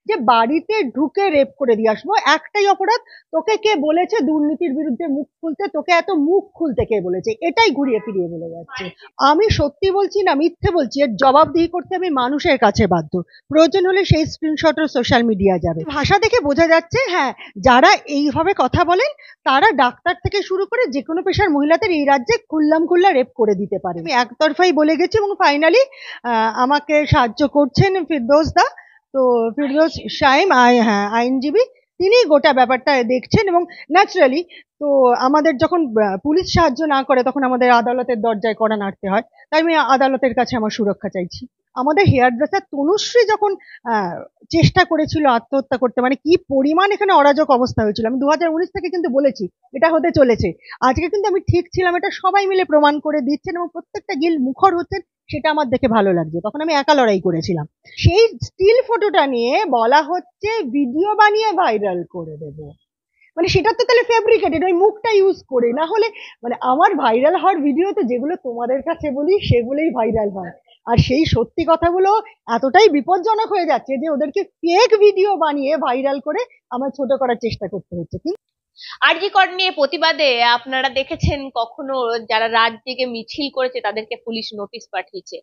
যে বাড়িতে ঢুকে রেপ করে দিয়ে আসবো। একটাই অপরাধ, তোকে কে বলেছে দুর্নীতির বিরুদ্ধে মুখ খুলতে, তোকে এত মুখ খুলতে কে বলেছে, এটাই ঘুরিয়ে ফিরিয়ে বলে যাচ্ছে। আমি সত্যি বলছি না মিথ্যে বলছি, এর জবাবদিহি করতে আমি মানুষের কাছে বাধ্য। প্রয়োজন হলে সেই স্ক্রিনশটও সোশ্যাল মিডিয়া যাবে। ভাষা দেখে বোঝা যাচ্ছে, হ্যাঁ, যারা এইভাবে কথা বলেন তারা ডাক্তার থেকে শুরু করে যে কোনো পেশার মহিলাদের এই রাজ্যে খুল্লাম খুল্লা রেপ করে দিতে পারে। আমি একতরফাই বলে গেছি এবং ফাইনালি আমাকে সাহায্য করছেন ফিরদৌস দা। তো ফিরদৌস শাইম হ্যাঁ আইনজীবী, তিনি গোটা ব্যাপারটা দেখছেন এবং ন্যাচারালি তো আমাদের যখন পুলিশ সাহায্য না করে তখন আমাদের আদালতের দরজায় কড়া নাড়তে হয়। তাই আমি আদালতের কাছে আমার সুরক্ষা চাইছি। আমাদের হেয়ার ড্রেসার তনুশ্রী যখন আহ, চেষ্টা করেছিল আত্মহত্যা করতে, মানে কি পরিমাণ এখানে অরাজক অবস্থা হয়েছিল। আমি 2019 থেকে কিন্তু বলেছি এটা হতে চলেছে। আজকে কিন্তু আমি ঠিক ছিলাম, এটা সবাই মিলে প্রমাণ করে দিচ্ছেন এবং প্রত্যেকটা গিল মুখর হচ্ছেন। সেটা আমার দেখে ভালো লাগছে। তখন আমি একা লড়াই করেছিলাম। সেই স্টিল ফটোটা নিয়ে বলা হচ্ছে ভিডিও বানিয়ে ভাইরাল করে দেবো। মানে সেটা তো তাহলে ফেব্রিকেটেড, ওই মুখটা ইউজ করে না হলে। মানে আমার ভাইরাল হওয়ার ভিডিও তো যেগুলো তোমাদের কাছে বলি সেগুলোই ভাইরাল হয়। আর সেই সত্যি কথাগুলো এতটাই বিপজ্জনক হয়ে যাচ্ছে যে ওদেরকে ফেক ভিডিও বানিয়ে ভাইরাল করে আমার ছোট করার চেষ্টা করতে হচ্ছে। আরজি কর নিয়ে প্রতিবাদে আপনারা দেখেছেন কখনো যারা রাত জেগে মিছিল করেছে তাদেরকে পুলিশ নোটিশ পাঠিয়েছে?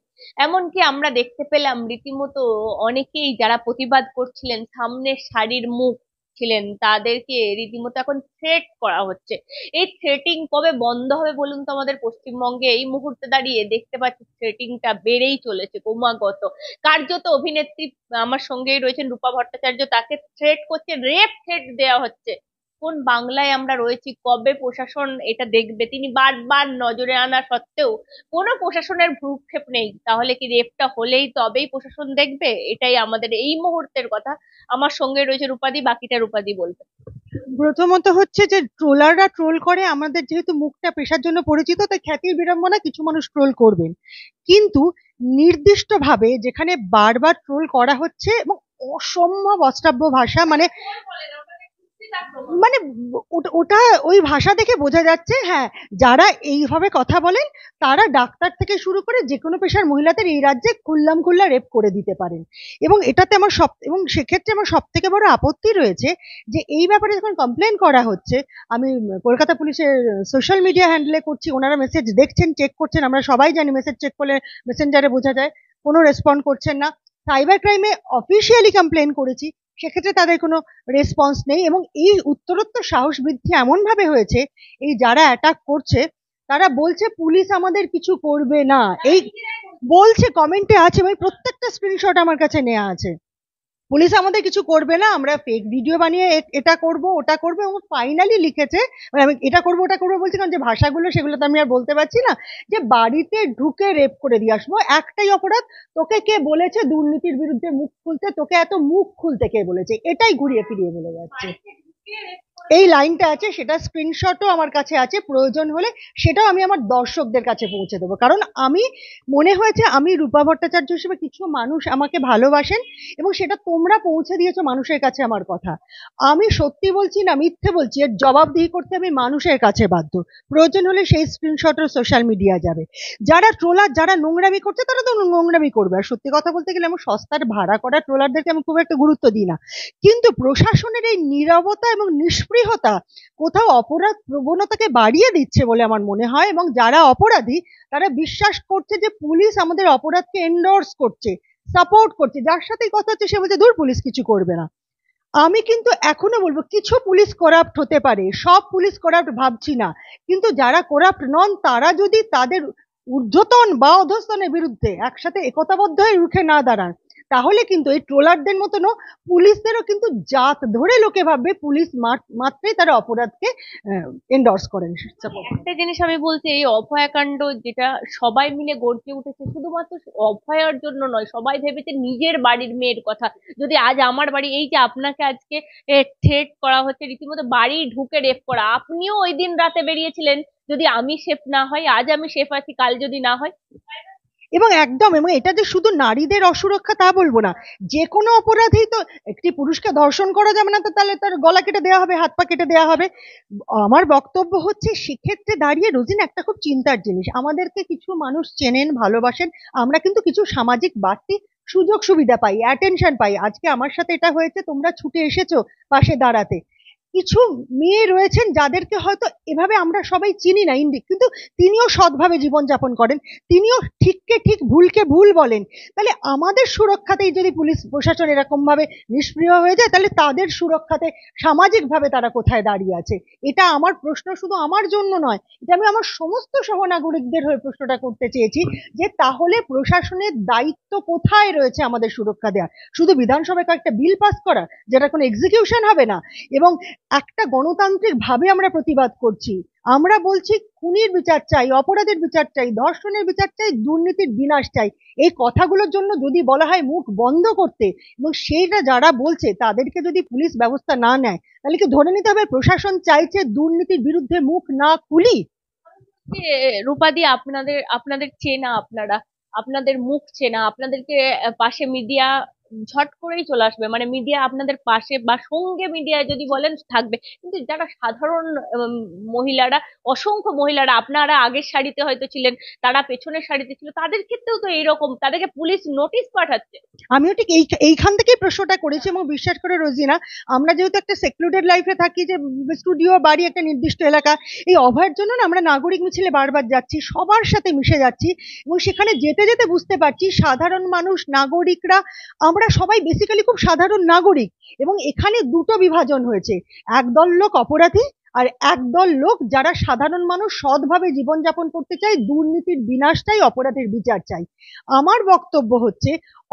এমনকি আমরা দেখতে পেলাম রীতিমতো অনেকেই যারা প্রতিবাদ করছিলেন সামনের সারির মুখ ছিলেন তাদেরকে রীতিমতো এখন থ্রেট করা হচ্ছে। এই থ্রেটিং কবে বন্ধ হবে বলুন তো? আমাদের পশ্চিমবঙ্গে এই মুহূর্তে দাঁড়িয়ে দেখতে পাচ্ছি থ্রেটিংটা বেড়েই চলেছে ক্রমাগত। কার্যত অভিনেত্রী আমার সঙ্গেই রয়েছেন রূপা ভট্টাচার্য, তাকে থ্রেট করছে, রেপ থ্রেট দেওয়া হচ্ছে। কোন বাংলায় আমরা রয়েছি? কবে প্রশাসন এটা দেখবে? তিনি বারবার নজরে আনা সত্ত্বেও কোনো প্রশাসনের ভ্রুক্ষেপ নেই। তাহলে কি রেপটা হলেই তবেই প্রশাসন দেখবে? এটাই আমাদের এই মুহূর্তের কথা। আমার সঙ্গে রয়েছে রূপাদি, বাকিটা রূপাদি বলবে। প্রথমত হচ্ছে যে ট্রোলাররা ট্রোল করে, আমাদের যেহেতু মুখটা পেশার জন্য পরিচিত তাই খ্যাতির বিড়ম্বনা কিছু মানুষ ট্রোল করবেন। কিন্তু নির্দিষ্ট ভাবে যেখানে বারবার ট্রোল করা হচ্ছে এবং অসম্ভব অশ্রাব্য ভাষা, মানে মানে ওটা ওই ভাষা দেখে বোঝা যাচ্ছে, হ্যাঁ, যারা এইভাবে কথা বলেন তারা ডাক্তার থেকে শুরু করে যে কোনো পেশার মহিলাদের এই রাজ্যে খুল্লাম খুল্লা রেপ করে দিতে পারেন। এবং এটাতে আমার এবং সেক্ষেত্রে আমার সব থেকে বড় আপত্তি রয়েছে যে এই ব্যাপারে যখন কমপ্লেন করা হচ্ছে, আমি কলকাতা পুলিশের সোশ্যাল মিডিয়া হ্যান্ডেলে করছি, ওনারা মেসেজ দেখছেন, চেক করছেন, আমরা সবাই জানি মেসেজ চেক করলে মেসেঞ্জারে বোঝা যায়, কোনো রেসপন্ড করছেন না। সাইবার ক্রাইমে অফিসিয়ালি কমপ্লেন করেছি, সেক্ষেত্রে তাদের কোনো রেসপন্স নেই। এবং এই উত্তরোত্তর সাহস বৃদ্ধি এমন ভাবে হয়েছে, এই যারা অ্যাটাক করছে তারা বলছে পুলিশ আমাদের কিছু করবে না, এই বলছে, কমেন্টে আছে, ভাই প্রত্যেকটা স্ক্রিনশট আমার কাছে নেওয়া আছে। পুলিশ আমাদের কিছু করবে না, আমরা ফেক ভিডিও বানিয়ে এটা করব ওটা করবো, এবং ফাইনালি লিখেছে, মানে আমি এটা করবো ওটা করবো বলছি কারণ যে ভাষাগুলো সেগুলো তো আমি আর বলতে পারছি না, যে বাড়িতে ঢুকে রেপ করে দিয়ে আসবো। একটাই অপরাধ, তোকে কে বলেছে দুর্নীতির বিরুদ্ধে মুখ খুলতে, তোকে এত মুখ খুলতে কে বলেছে, এটাই ঘুরিয়ে ফিরিয়ে বলে যাচ্ছে। এই লাইনটা আছে, সেটা স্ক্রিনশটও আমার কাছে আছে, প্রয়োজন হলে সেটাও আমি আমার দর্শকদের কাছে পৌঁছে দেবো। কারণ আমি মনে হয়েছে আমি রূপা ভট্টাচার্য হিসেবে কিছু মানুষ আমাকে ভালোবাসেন এবং সেটা তোমরা পৌঁছে দিয়েছো মানুষের কাছে আমার কথা। আমি সত্যি বলছি না মিথ্যে বলছি, এর জবাবদিহি করতে আমি মানুষের কাছে বাধ্য। প্রয়োজন হলে সেই স্ক্রিনশটও সোশ্যাল মিডিয়া যাবে। যারা ট্রোলার, যারা নোংরামি করছে তারা তো নোংরামি করবে। আর সত্যি কথা বলতে গেলে আমার সস্তার ভাড়া করা ট্রোলারদেরকে আমি খুব একটা গুরুত্ব দিই না। কিন্তু প্রশাসনের এই নীরবতা এবং নিষ্পৃহতা কোথাও অপরাধ প্রবণতাকে বাড়িয়ে দিচ্ছে বলে আমার মনে হয়। এবং যারা অপরাধী তারা বিশ্বাস করছে যে পুলিশ আমাদের অপরাধকে এন্ডোর্স করছে, সাপোর্ট করছে। যার সাথেই কথা হচ্ছে সে বলছে দূর পুলিশ কিছু করবে না। আমি কিন্তু এখনো বলবো কিছু পুলিশ করাপ্ট হতে পারে, সব পুলিশ করাপ্ট ভাবছি না, কিন্তু যারা করাপ্ট নন তারা যদি তাদের ঊর্ধ্বতন বা অধস্তনের বিরুদ্ধে একসাথে একতাবদ্ধ হয়ে রুখে না দাঁড়ান, তাহলে কিন্তু এই ট্রোলারদের মতনও পুলিশদেরও কিন্তু জাত ধরে লোকে ভাববে পুলিশ মাত্রই তারা অপরাধকে এন্ডোর্স করেন। একটা জিনিস আমি বলছি, এই অভয়াকাণ্ড যেটা সবাই মিলে গর্জে উঠেছে, শুধুমাত্র অভয়ার জন্য নয়, সবাই ভেবেছে নিজের বাড়ির মেয়ের কথা। যদি আজ আমার বাড়ি, এই যে আপনাকে আজকে থ্রেট করা হচ্ছে, রীতিমতো বাড়ি ঢুকে রেপ করা, আপনিও ওই দিন রাতে বেরিয়েছিলেন। যদি আমি সেফ না হয়, আজ আমি সেফ আছি, কাল যদি না হয়। এবং একদম, এবং এটা যে শুধু নারীদের অসুরক্ষা তা বলবো না, যে কোনো অপরাধেই তো একটি পুরুষকে ধর্ষণ করা যাবে না তো তাহলে তার গলা কেটে দেওয়া হবে, হাত পা কেটে দেওয়া হবে। আমার বক্তব্য হচ্ছে সেক্ষেত্রে দাঁড়িয়ে রোজিন একটা খুব চিন্তার জিনিস, আমাদেরকে কিছু মানুষ চেনেন ভালোবাসেন, আমরা কিন্তু কিছু সামাজিক বাড়তি সুযোগ সুবিধা পাই, অ্যাটেনশন পাই। আজকে আমার সাথে এটা হয়েছে, তোমরা ছুটে এসেছো পাশে দাঁড়াতে। কিছু মেয়ে রয়েছেন যাদেরকে হয়তো এভাবে আমরা সবাই চিনি না কিন্তু তিনিও সৎভাবে জীবনযাপন করেন, তিনিও ঠিককে ঠিক ভুলকে ভুল বলেন। তাহলে আমাদের সুরক্ষাতেই যদি পুলিশ প্রশাসন এরকম ভাবে নিষ্ক্রিয় হয়ে যায়, তাহলে তাদের সুরক্ষাতে সামাজিকভাবে তারা কোথায় দাঁড়িয়ে আছে? এটা আমার প্রশ্ন, শুধু আমার জন্য নয়, এটা আমি আমার সমস্ত সহনাগরিকদের হয়ে প্রশ্নটা করতে চেয়েছি, যে তাহলে প্রশাসনের দায়িত্ব কোথায় রয়েছে আমাদের সুরক্ষা দেওয়া? শুধু বিধানসভায় কয়েকটা বিল পাস করা, যেটা কোনো এক্সিকিউশন হবে না। এবং একটা গণতান্ত্রিক ভাবে আমরা প্রতিবাদ করছি, আমরা বলছি খুনির বিচার চাই, অপরাধের বিচার চাই, ধর্ষণের বিচার চাই, দুর্নীতির বিনাশ চাই। এই কথাগুলোর জন্য যদি বলা হয় মুখ বন্ধ করতে, এবং সেইটা যারা বলছে তাদেরকে যদি পুলিশ ব্যবস্থা না নেয়, তাহলে কি ধরে নিতে হবে প্রশাসন চাইছে দুর্নীতির বিরুদ্ধে মুখ না খুলি? যে রূপাদি, আপনাদের আপনাদের চেনা, আপনারা আপনাদের মুখ চেনা, আপনাদেরকে পাশে মিডিয়া ঝট করেই চলে আসবে, মানে মিডিয়া আপনাদের পাশে বা সঙ্গে মিডিয়া যদি বলেন থাকবে। কিন্তু যারা সাধারণ মহিলারা, অসংখ্য মহিলারা, আপনারা আগের সারিতে হয়তো ছিলেন, তারা পেছনের সারিতে ছিল, তাদের ক্ষেত্রেও তো এইরকম, তাদেরকে পুলিশ নোটিশ পাঠাচ্ছে। আমিও ঠিক এইখান থেকেই প্রশ্নটা করেছি। এবং বিশ্বাস করে রোজিনা, আমরা যেহেতু একটা সেক্লুডেড লাইফে থাকি, যে স্টুডিও, বাড়ি একটা নির্দিষ্ট এলাকা, এই অভয়ের জন্য না আমরা নাগরিক মিছিলে বারবার যাচ্ছি, সবার সাথে মিশে যাচ্ছি, এবং সেখানে যেতে যেতে বুঝতে পারছি সাধারণ মানুষ, নাগরিকরা, আমরা সবাই বেসিক্যালি খুব সাধারণ নাগরিক। এবং এখানে দুটো বিভাজন হয়েছে, একদল লোক অপরাধী আর একদল লোক যারা সাধারণ মানুষ, সৎভাবে জীবনযাপন করতে চায়, দুর্নীতির বিনাশ চাই, অপরাধের বিচার চাই। আমার বক্তব্য হচ্ছে,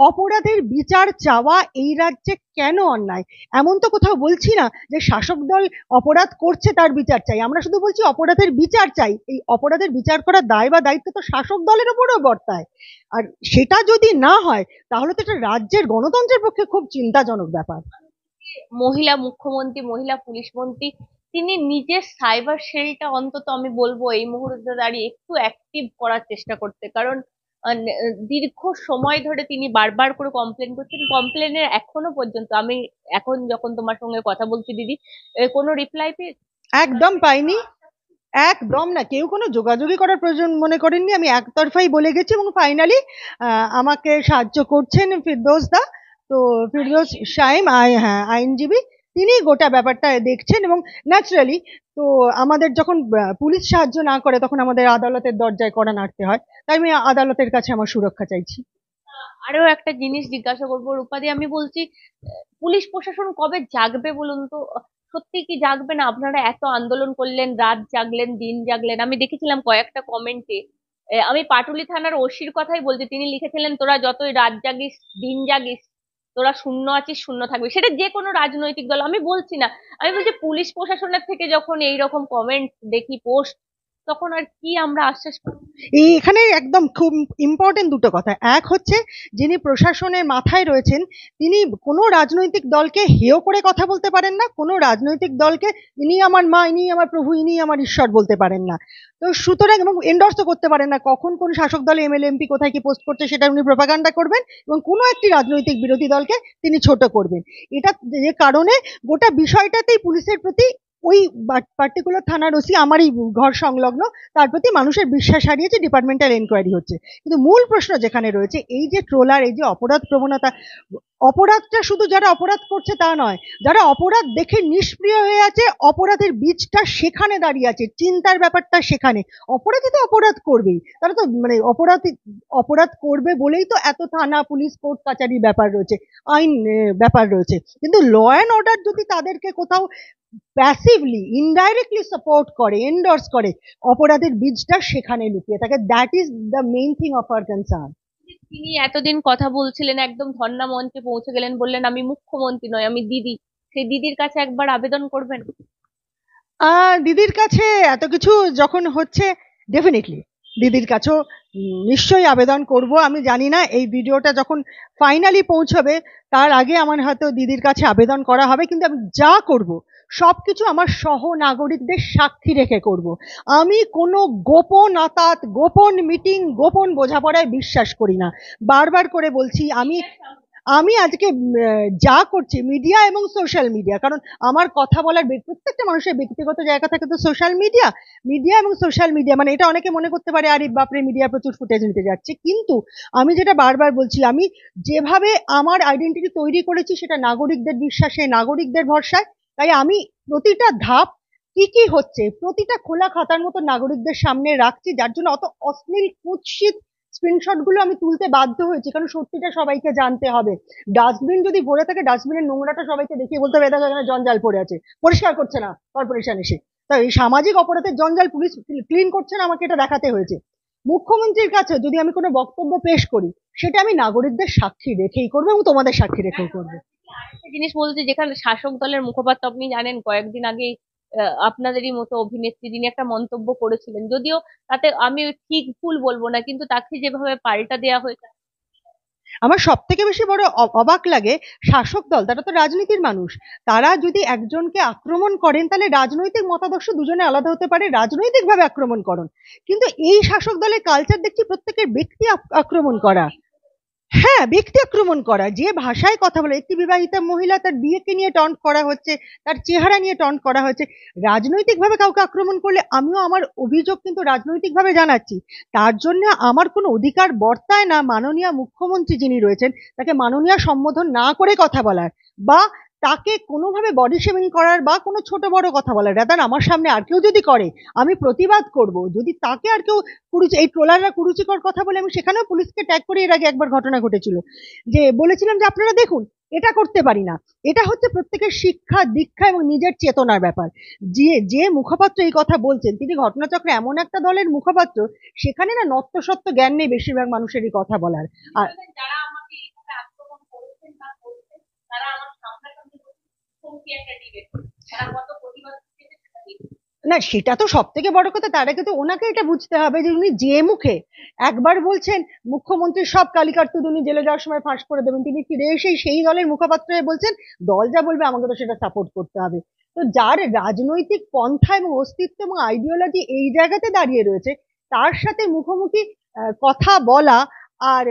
অপরাধের বিচার চাওয়া এই রাজ্যে কেন অন্যায়? এমন তো কোথাও বলছি না যে শাসক দল অপরাধ করছে তার বিচার চাই, আমরা শুধু বলছি অপরাধের বিচার চাই। এই অপরাধের বিচার করার দায় বা দায়িত্ব তো শাসক দলের উপরও বর্তায়। আর সেটা যদি না হয়, তাহলে তো এটা রাজ্যের গণতন্ত্রের পক্ষে খুব চিন্তাজনক ব্যাপার। মহিলা মুখ্যমন্ত্রী, মহিলা পুলিশ মন্ত্রী, তিনি নিজের সাইবার সেলটা অন্তত আমি বলবো এই মুহূর্তে দাঁড়িয়ে একটু অ্যাক্টিভ করার চেষ্টা করতে। কারণ দীর্ঘ সময় ধরে তিনি বারবার করে কমপ্লেন করছেন, কমপ্লেনের এখনো পর্যন্ত, আমি এখন যখন তোমার সঙ্গে কথা বলছি দিদি, কোনো রিপ্লাই পেয়ে? একদম পাইনি, একদম না, কেউ কোনো যোগাযোগই করার প্রয়োজন মনে করেননি। আমি একতরফাই বলে গেছি, এবং ফাইনালি আমাকে সাহায্য করছেন ফিরদৌস দা। তো ফিরদৌস শাইম, হ্যাঁ, আইনজীবী, তিনি গোটা ব্যাপারটা দেখছেন। এবং ন্যাচারালি, তো আমাদের যখন পুলিশ সাহায্য না করে, তখন আমাদের আদালতের দরজায় কড়া নাড়তে হয়। তাই আমি আদালতের কাছে আমার সুরক্ষা চাইছি। আরো একটা জিনিস জিজ্ঞাসা করবো রূপাদি, আমি বলছি পুলিশ প্রশাসন কবে জাগবে বলুন তো? সত্যি কি জাগবে না? আপনারা এত আন্দোলন করলেন, রাত জাগলেন, দিন জাগলেন, আমি দেখেছিলাম কয়েকটা কমেন্টে, আমি পাটুলি থানার ওসির কথাই বলছি, তিনি লিখেছিলেন তোরা যতই রাত জাগিস, দিন জাগিস, তোরা শূন্য আছিস, শূন্য থাকবি। সেটা যে কোনো রাজনৈতিক দল, আমি বলছি না, আমি বলছি পুলিশ প্রশাসনের থেকে যখন এইরকম কমেন্ট দেখি, পোস্ট, তখন আর কি আমরা আশ্বাস পাবো? এখানে একদম খুব ইম্পর্টেন্ট দুটো কথা। এক হচ্ছে, যিনি প্রশাসনের মাথায় রয়েছেন, তিনি কোনো রাজনৈতিক দলকে হেয় করে কথা বলতে পারেন না, কোনো রাজনৈতিক দলকে ইনি আমার মা, ইনি আমার প্রভু, ইনি আমার ঈশ্বর বলতে পারেন না। তো সুতরাং, এবং এন্ডোর্সও করতে পারেন না, কখন কোন শাসক দল, এমএলএ, এমপি কোথায় কি পোস্ট করছে সেটা উনি প্রপাগান্ডা করবেন, এবং কোনো একটি রাজনৈতিক বিরোধী দলকে তিনি ছোট করবেন। এটা যে কারণে গোটা বিষয়টাতেই পুলিশের প্রতি, ওই পার্টিকুলার থানার ওসি, আমারই ঘর সংলগ্ন, তার প্রতি মানুষের বিশ্বাস হারিয়েছে, ডিপার্টমেন্টাল এনকোয়ারি হচ্ছে। কিন্তু মূল প্রশ্ন যেখানে রয়েছে, এই যে ট্রোলার, এই যে অপরাধ প্রবণতা, অপরাধটা শুধু যারা অপরাধ করছে তা নয়, যারা অপরাধ দেখে নিষ্ক্রিয় হয়ে আছে, অপরাধের বীজটা সেখানে দাঁড়িয়ে আছে, চিন্তার ব্যাপারটা সেখানে। অপরাধী তো অপরাধ করবেই, তারা তো মানে অপরাধ করবে বলেই তো এত থানা, পুলিশ, কোর্ট কাচারি ব্যাপার রয়েছে, আইন ব্যাপার রয়েছে। কিন্তু ল অ্যান্ড অর্ডার যদি তাদেরকে কোথাও প্যাসিভলি, ইনডাইরেক্টলি সাপোর্ট করে, এন্ডোর্স করে, অপরাধের বীজটা সেখানে লুকিয়ে থাকে। That is the main thing of our concern. তিনি এতদিন কথা বলছিলেন, একদম ধর্ণা মঞ্চে পৌঁছে গেলেন, বললেন আমি মুখ্যমন্ত্রী নয়, আমি দিদি। সেই দিদির কাছে একবার আবেদন করবেন। দিদির কাছে এত কিছু যখন হচ্ছে, ডেফিনেটলি দিদির কাছেও নিশ্চয়ই আবেদন করব। আমি জানি না এই ভিডিওটা যখন ফাইনালি পৌঁছবে, তার আগে আমার হয়তো দিদির কাছে আবেদন করা হবে, কিন্তু আমি যা করব সবকিছু আমার সহ নাগরিকদের সাক্ষী রেখে করব। আমি কোনো গোপন আতাত, গোপন মিটিং, গোপন বোঝাপড়ায় বিশ্বাস করি না। বারবার করে বলছি, আমি আজকে যা করছি মিডিয়া এবং সোশ্যাল মিডিয়া, কারণ আমার কথা বলার প্রত্যেকটা মানুষের ব্যক্তিগত জায়গা থাকে, তো সোশ্যাল মিডিয়া মিডিয়া এবং সোশ্যাল মিডিয়া মানে এটা অনেকে মনে করতে পারে আরে বাপরে মিডিয়া প্রচুর ফুটেজ নিতে যাচ্ছে, কিন্তু আমি যেটা বারবার বলছি, আমি যেভাবে আমার আইডেন্টিটি তৈরি করেছি সেটা নাগরিকদের বিশ্বাসে, নাগরিকদের ভরসায়। তাই আমি প্রতিটা ধাপ কি কি হচ্ছে প্রতিটা খোলা খাতার মতো নাগরিকদের সামনে রাখছি, যার জন্য অত অশ্লীল কুৎসিত স্ক্রিনশট গুলো আমি তুলতে বাধ্য হয়েছি, কারণ সত্যিটা সবাইকে জানতে হবে। ডাস্টবিন যদি ভরে থাকে, ডাস্টবিনের নোংরাটা সবাইকে দেখিয়ে বলতে হবে দেখো এখানে জঞ্জাল পড়ে আছে, পরিষ্কার করছে না কর্পোরেশন এসে। তাই এই সামাজিক অপরাধের জঞ্জাল পুলিশ ক্লিন করছে না, আমাকে এটা দেখাতে হয়েছে। মুখ্যমন্ত্রীর কাছে যদি আমি কোনো বক্তব্য পেশ করি, সেটা আমি নাগরিকদের সাক্ষী রেখেই করবো এবং তোমাদের সাক্ষী রেখেই করবো। একটা জিনিস বলতে, যেখানে শাসক দলের মুখপাত্র, আপনি জানেন কয়েকদিন আগে আপনাদেরই মতো অভিনেত্রী যিনি একটা মন্তব্য করেছিলেন, যদিও তাতে আমি ঠিক ভুল বলবো না, কিন্তু তাকে যেভাবে পাল্টা দেওয়া হয়েছে। আমার সব থেকে বেশি বড় অবাক লাগে, শাসক দল তারা তো রাজনীতির মানুষ, তারা যদি একজনকে আক্রমণ করেন তাহলে রাজনৈতিক মতাদর্শ দুজনে আলাদা হতে পারে, রাজনৈতিক ভাবে আক্রমণ করুন, কিন্তু এই শাসক দলের কালচার দেখছি প্রত্যেকের ব্যক্তি আক্রমণ করা। হ্যাঁ, ব্যক্তি আক্রমণ করা, যে ভাষায় কথা বলে, একটি বিবাহিতা মহিলা তার বিয়েকে নিয়ে টন্ট করা হচ্ছে, তার চেহারা নিয়ে টন্ট করা হচ্ছে। রাজনৈতিক ভাবে কাউকে আক্রমণ করলে আমিও আমার অভিযোগ কিন্তু রাজনৈতিক ভাবে জানাচ্ছি, তার জন্য আমার কোনো অধিকার বর্তায় না মাননীয় মুখ্যমন্ত্রী যিনি রয়েছেন তাকে মাননীয় সম্বোধন না করে কথা বলার, বা তাকে কোনোভাবে বডি শেমিং করার, বা কোনো ছোট বড় কথা বলার। রাদার আমার সামনে আর কেউ যদি করে আমি প্রতিবাদ করব, যদি তাকে আর কেউ এই ট্রোলাররা কুরুচিকর কথা বলে, আমি সেখানেও পুলিশকে ট্যাগ করে এর আগে একবার ঘটনা ঘটেছিল, যে বলেছিলাম যে আপনারা দেখুন এটা করতে পারি না। এটা হচ্ছে প্রত্যেকের শিক্ষা দীক্ষা এবং নিজের চেতনার ব্যাপার। যে যে মুখপাত্র এই কথা বলছেন তিনি ঘটনাচক্রে এমন একটা দলের মুখপাত্র, সেখানে না নত্তসত্ত্ব জ্ঞান নেই বেশিরভাগ মানুষেরই কথা বলার। আর যারা আমাকে এইভাবে আক্রমণ করেছেন বা করছেন, তারা আমার সামনাসামনি হুমকি একটা দিবে, তারা কত প্রতিবাদ করছে সেটা দেখুন। না, সেটা তো সব থেকে বড় কথা, তার আগে তো ওনাকে এটা বুঝতে হবে যে উনি যে মুখে একবার বলছেন মুখ্যমন্ত্রীর সব কালিকার্তুদ উনি জেলে যাওয়ার সময় ফাঁস করে দেবেন, তিনি ফিরে এসে সেই দলের মুখপাত্র হয়ে বলছেন দল যা বলবে আমাকে তো সেটা সাপোর্ট করতে হবে। তো যার রাজনৈতিক পন্থা এবং অস্তিত্ব এবং আইডিওলজি এই জায়গাতে দাঁড়িয়ে রয়েছে, তার সাথে মুখোমুখি কথা বলা আর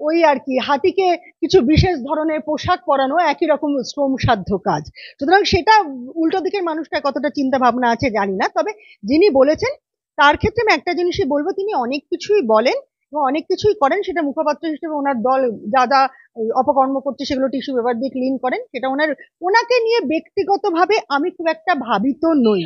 ওই আর কি হাতিকে কিছু বিশেষ ধরনের পোশাক পরানো একই রকম শ্রমসাধ্য কাজ। সুতরাং সেটা উল্টো দিকের মানুষটা কতটা চিন্তা ভাবনা আছে জানি না, তবে যিনি বলেছেন তার ক্ষেত্রে আমি একটা জিনিসই বলবো, তিনি অনেক কিছুই বলেন এবং অনেক কিছুই করেন, সেটা মুখপাত্র হিসেবে ওনার দল যা যা অপকর্ম করছে সেগুলো টিস্যু পেপার দিয়ে ক্লিন করেন, সেটা ওনার, ওনাকে নিয়ে ব্যক্তিগতভাবে আমি খুব একটা ভাবিত নই।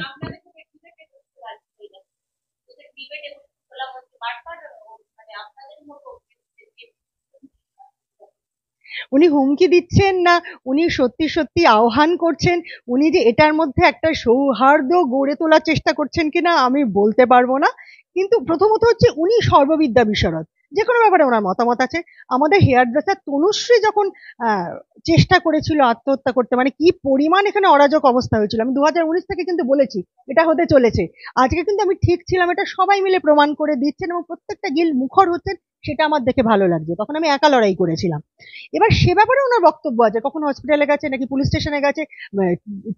উনি হুমকি দিচ্ছেন না, উনি সত্যি সত্যি আহ্বান করছেন, উনি যে এটার মধ্যে একটা সৌহার্দ্য গড়ে তোলার চেষ্টা করছেন কিনা আমি বলতে পারবো না, কিন্তু প্রথমত হচ্ছে উনি সর্ববিদ্যা বিশারদ, যে কোনো ব্যাপারে ওনার মতামত আছে। আমাদের হেয়ার ড্রেসার তনুশ্রী যখন চেষ্টা করেছিল আত্মহত্যা করতে, মানে কি পরিমাণ এখানে অরাজক অবস্থা হয়েছিল, আমি 2019 থেকে কিন্তু বলেছি এটা হতে চলেছে, আজকে কিন্তু আমি ঠিক ছিলাম, এটা সবাই মিলে প্রমাণ করে দিচ্ছেন এবং প্রত্যেকটা গিল মুখর হচ্ছেন, সেটা আমার দেখে ভালো লাগছে, তখন আমি একা লড়াই করেছিলাম। এবার সে ব্যাপারে ওনার বক্তব্য আছে, কখন হসপিটালে গেছে নাকি পুলিশ স্টেশনে গেছে,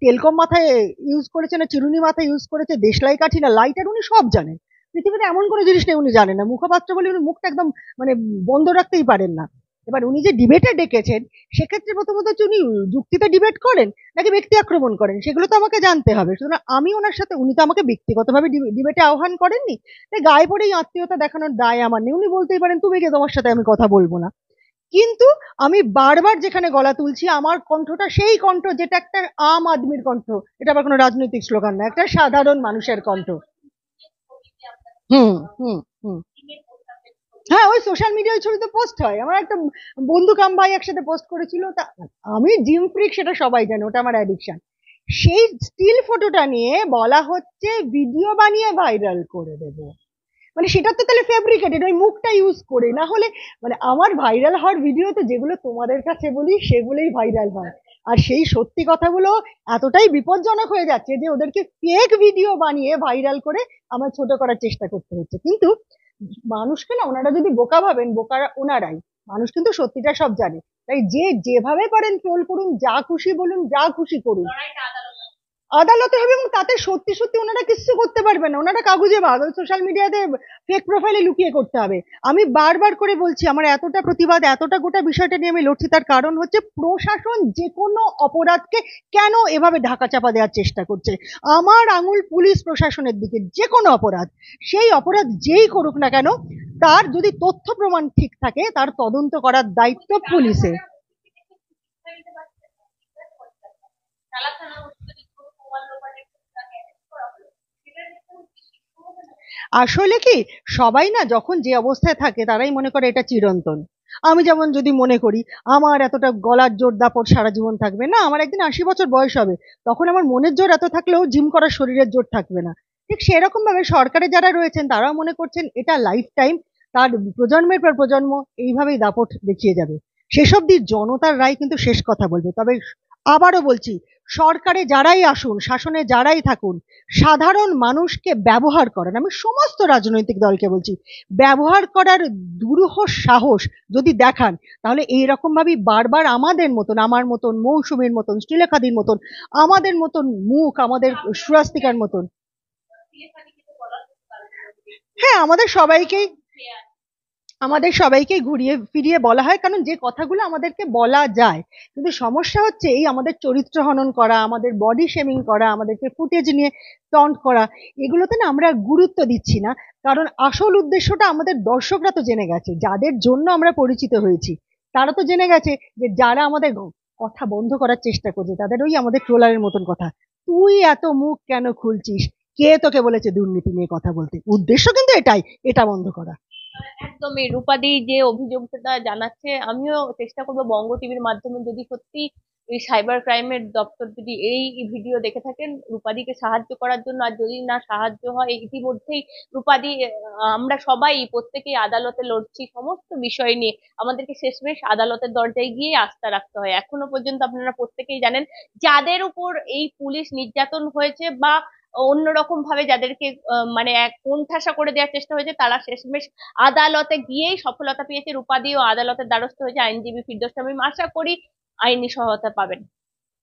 টেলকম মাথায় ইউজ করেছে না চিরুনি মাথায় ইউজ করেছে, দেশলাই কাঠি না লাইটার, উনি সব জানেন। পৃথিবীতে এমন কোনো জিনিস নেই উনি জানেন না, মুখপাত্র বলে উনি মুখটা একদম মানে বন্ধ রাখতেই পারেন না। এবার উনি যে ডিবেটে ডেকেছেন, সেক্ষেত্রে প্রথমত হচ্ছে উনি যুক্তিতে ডিবেট করেন নাকি ব্যক্তি আক্রমণ করেন, সেগুলো তো আমাকে জানতে হবে। সুতরাং আমি ওনার সাথে, উনি তো আমাকে ব্যক্তিগতভাবে ডিবেটে আহ্বান করেননি, তাই গায়ে পড়েই আত্মীয়তা দেখানোর দায় আমার নেই। উনি বলতেই পারেন তুমি কে, তোমার সাথে আমি কথা বলবো না, কিন্তু আমি বারবার যেখানে গলা তুলছি আমার কণ্ঠটা সেই কণ্ঠ যেটা একটা আম আদমির কণ্ঠ, এটা আবার কোনো রাজনৈতিক স্লোগান না, একটা সাধারণ মানুষের কণ্ঠ। হুম হুম হুম হ্যাঁ, ওই সোশ্যাল মিডিয়ায় ছবি তো পোস্ট হয়, আমার একটা বন্ধু কাম ভাই একসাথে পোস্ট করেছিল, তা আমি জিম ফ্রিক সেটা সবাই জানে, ওটা আমার অ্যাডিকশন। সেই স্টিল ফটোটা নিয়ে বলা হচ্ছে ভিডিও বানিয়ে ভাইরাল করে দেবো, মানে সেটা তো তাহলে ফেব্রিকেটেড, ওই মুখটা ইউজ করে, না হলে মানে আমার ভাইরাল হওয়ার ভিডিও তো যেগুলো তোমাদের কাছে বলি সেগুলোই ভাইরাল হয়, আর সেই সত্যি কথাগুলো এতটাই বিপজ্জনক হয়ে যাচ্ছে যে ওদেরকে ফেক ভিডিও বানিয়ে ভাইরাল করে আমার ছোট করার চেষ্টা করতে হচ্ছে। কিন্তু মানুষকে না, ওনারা যদি বোকা ভাবেন, বোকা ওনারাই, মানুষ কিন্তু সত্যিটা সব জানে। তাই যে যেভাবে পারেন ট্রোল করুন, যা খুশি বলুন, যা খুশি করুন, আদালতে হবে, এবং তাতে সত্যি সত্যি ওনারা কিছু করতে পারবে না, ওনারা কাগজে বাঘ, ওই সোশ্যাল মিডিয়াতে ফেক প্রোফাইলে লুকিয়ে করতে হবে। আমি বারবার করে বলছি, আমার এতটা প্রতিবাদ, এতটা গোটা বিষয়টা নিয়ে আমি লড়ছি, তার কারণ হচ্ছে প্রশাসন যে কোনো অপরাধকে কেন এভাবে ঢাকা চাপা দেওয়ার চেষ্টা করছে। আমার আঙুল পুলিশ প্রশাসনের দিকে, যে কোনো অপরাধ, সেই অপরাধ যেই করুক না কেন, তার যদি তথ্য প্রমাণ ঠিক থাকে তার তদন্ত করার দায়িত্ব পুলিশের। আসলে কি, সবাই না যখন যে অবস্থায় থাকে তারাই মনে করে এটা চিরন্তন। আমি যেমন যদি মনে করি আমার এতটা গলার জোর দাপট সারা জীবন থাকবে না, আমার একদিন 80 বছর বয়স হবে, তখন আমার মনের জোর এত থাকলেও জিম করার শরীরের জোর থাকবে না। ঠিক সেরকম ভাবে সরকারে যারা রয়েছেন তারাও মনে করছেন এটা লাইফ টাইম, তার প্রজন্মের পর প্রজন্ম এইভাবেই দাপট দেখিয়ে যাবে। সেসব দিয়ে জনতার রায় কিন্তু শেষ কথা বলবে। তবে আবারও বলছি, সরকারে যারাই আসুন, শাসনে যারাই থাকুন, সাধারণ মানুষকে ব্যবহার করেন, আমি সমস্ত রাজনৈতিক দলকে বলছি, ব্যবহার করার দুরূহ সাহস যদি দেখান, তাহলে এইরকম ভাবেই বারবার আমাদের মতন, আমার মতন, মৌসুমীর মতন, শ্রীলেখাদির মতন, আমাদের মতন মুখ, আমাদের সুরাস্তিকার মতন, হ্যাঁ, আমাদের সবাইকেই ঘুরিয়ে ফিরিয়ে বলা হয়, কারণ যে কথাগুলো আমাদেরকে বলা যায়। কিন্তু সমস্যা হচ্ছে এই আমাদের চরিত্র হনন করা, আমাদের বডি শেমিং করা, আমাদেরকে ফুটেজ নিয়ে টন্ট করা, এগুলোতে না আমরা গুরুত্ব দিচ্ছি না। কারণ আসল উদ্দেশ্যটা আমাদের দর্শকরা তো জেনে গেছে, যাদের জন্য আমরা পরিচিত হয়েছি তারা তো জেনে গেছে যে যারা আমাদের কথা বন্ধ করার চেষ্টা করছে তাদের ওই আমাদের ট্রোলারের মতন কথা, তুই এত মুখ কেন খুলছিস, কে তোকে বলেছে দুর্নীতি নিয়ে কথা বলতে, উদ্দেশ্য কিন্তু এটাই, এটা বন্ধ করা। একদমই রূপাদি যে অভিযোগটা জানাচ্ছে, আমিও চেষ্টা করবো বঙ্গ টিভির মাধ্যমে, যদি সত্যি এই সাইবার ক্রাইমের দপ্তর যদি এই ভিডিও দেখে থাকেন, রূপাদিকে সাহায্য করার জন্য। আর যদি না সাহায্য হয়, ইতিমধ্যেই রূপাদি, আমরা সবাই প্রত্যেকেই আদালতে লড়ছি সমস্ত বিষয় নিয়ে। আমাদেরকে শেষমেশ আদালতের দরজায় গিয়ে আস্থা রাখতে হয়। এখনো পর্যন্ত আপনারা প্রত্যেকেই জানেন, যাদের উপর এই পুলিশ নির্যাতন হয়েছে বা অন্যরকম ভাবে যাদেরকে মানে এক কোণঠাসা করে দেওয়ার চেষ্টা হয়েছে, তারা শেষমেশ আদালতে গিয়েই সফলতা পেয়েছে। রূপাদিও আদালতের দ্বারস্থ হয়েছে, আইনজীবী ফিরদৌস শামীম। আশা করি আইনি সহায়তা পাবেন।